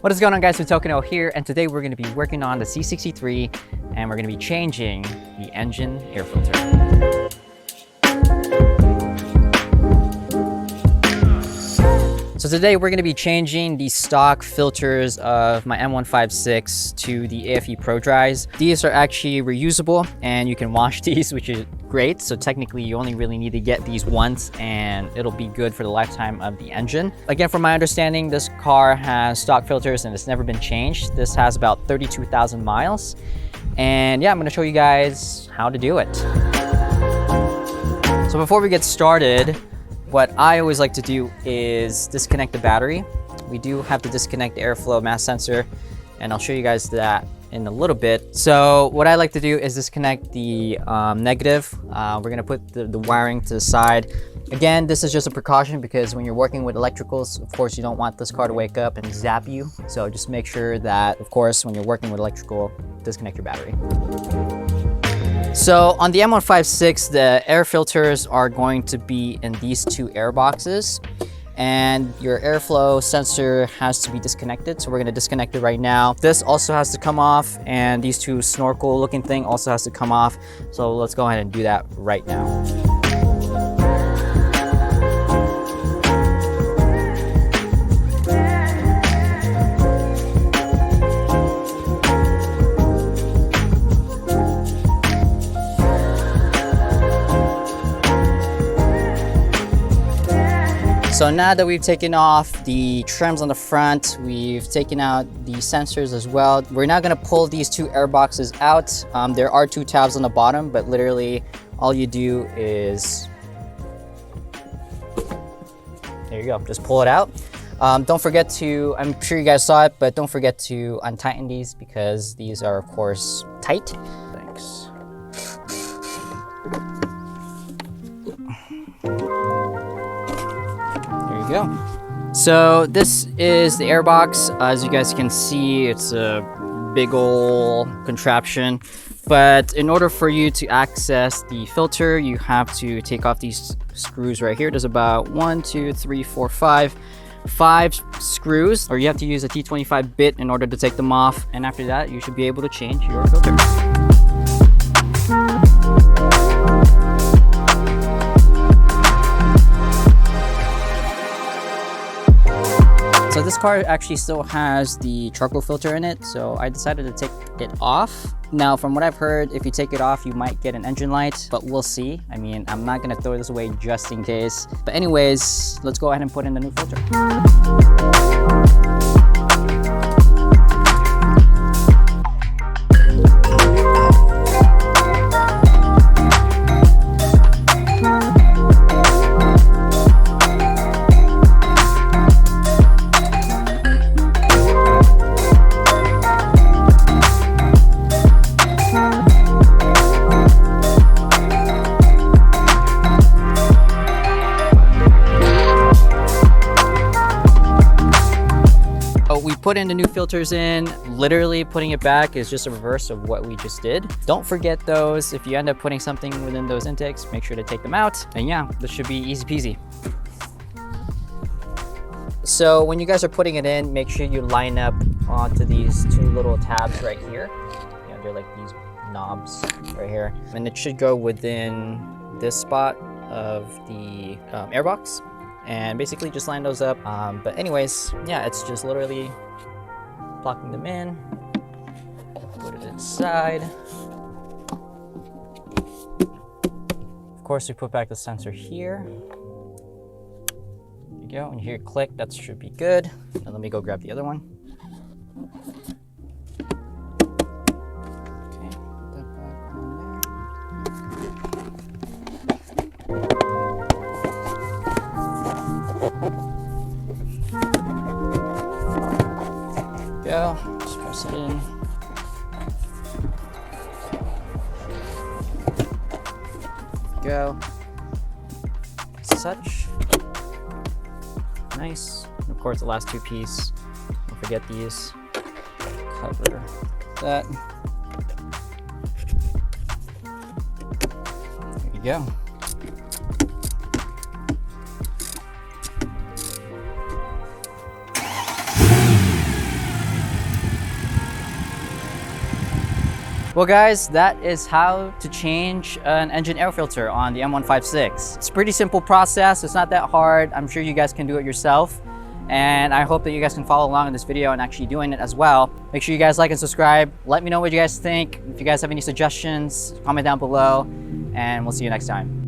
What is going on, guys? It's Tokeno here, and today we're going to be working on the C63 and we're going to be changing the engine air filter. So today we're going to be changing the stock filters of my M156 to the AFE Pro Dries. These are actually reusable and you can wash these, which is great. So technically you only really need to get these once and it'll be good for the lifetime of the engine. Again, from my understanding, this car has stock filters and it's never been changed. This has about 32,000 miles. And yeah, I'm going to show you guys how to do it. So before we get started, what I always like to do is disconnect the battery. We do have to disconnect the airflow mass sensor, and I'll show you guys that in a little bit. So what I like to do is disconnect the negative. We're gonna put the wiring to the side. Again, this is just a precaution because when you're working with electricals, of course, you don't want this car to wake up and zap you. So just make sure that, of course, when you're working with electrical, disconnect your battery. So on the M156, the air filters are going to be in these two air boxes, and your airflow sensor has to be disconnected. So we're going to disconnect it right now. This also has to come off, and these two snorkel looking thing also has to come off. So let's go ahead and do that right now. So now that we've taken off the trims on the front, we've taken out the sensors as well. We're now gonna pull these two air boxes out. There are two tabs on the bottom, but literally all you do is, there you go, just pull it out. Don't forget to, I'm sure you guys saw it, but don't forget to untighten these because these are of course tight. Thanks. Go. So this is the airbox. As you guys can see, it's a big ol' contraption, but in order for you to access the filter, you have to take off these screws right here. There's about 5 screws, or you have to use a T25 bit in order to take them off, and after that you should be able to change your filter. So this car actually still has the charcoal filter in it, so I decided to take it off. Now, from what I've heard, if you take it off, you might get an engine light, but we'll see. I mean, I'm not gonna throw this away just in case. But anyways, let's go ahead and put in the new filter. We put in the new filters in. Literally putting it back is just a reverse of what we just did. Don't forget those. If you end up putting something within those intakes, make sure to take them out. And yeah, this should be easy peasy. So when you guys are putting it in, make sure you line up onto these two little tabs right here. You know, they're like these knobs right here. And it should go within this spot of the airbox. And basically just line those up. But anyways, yeah, it's just literally plugging them in, put it inside. Of course, we put back the sensor here. There you go, and you hear it click, that should be good. Now let me go grab the other one. Okay, put that back on there. Go, just press it in. Go. Such. Nice. And of course, the last two pieces. Don't forget these. Cover that. There you go. Well guys, that is how to change an engine air filter on the M156. It's a pretty simple process. It's not that hard. I'm sure you guys can do it yourself. And I hope that you guys can follow along in this video and actually doing it as well. Make sure you guys like and subscribe. Let me know what you guys think. If you guys have any suggestions, comment down below, and we'll see you next time.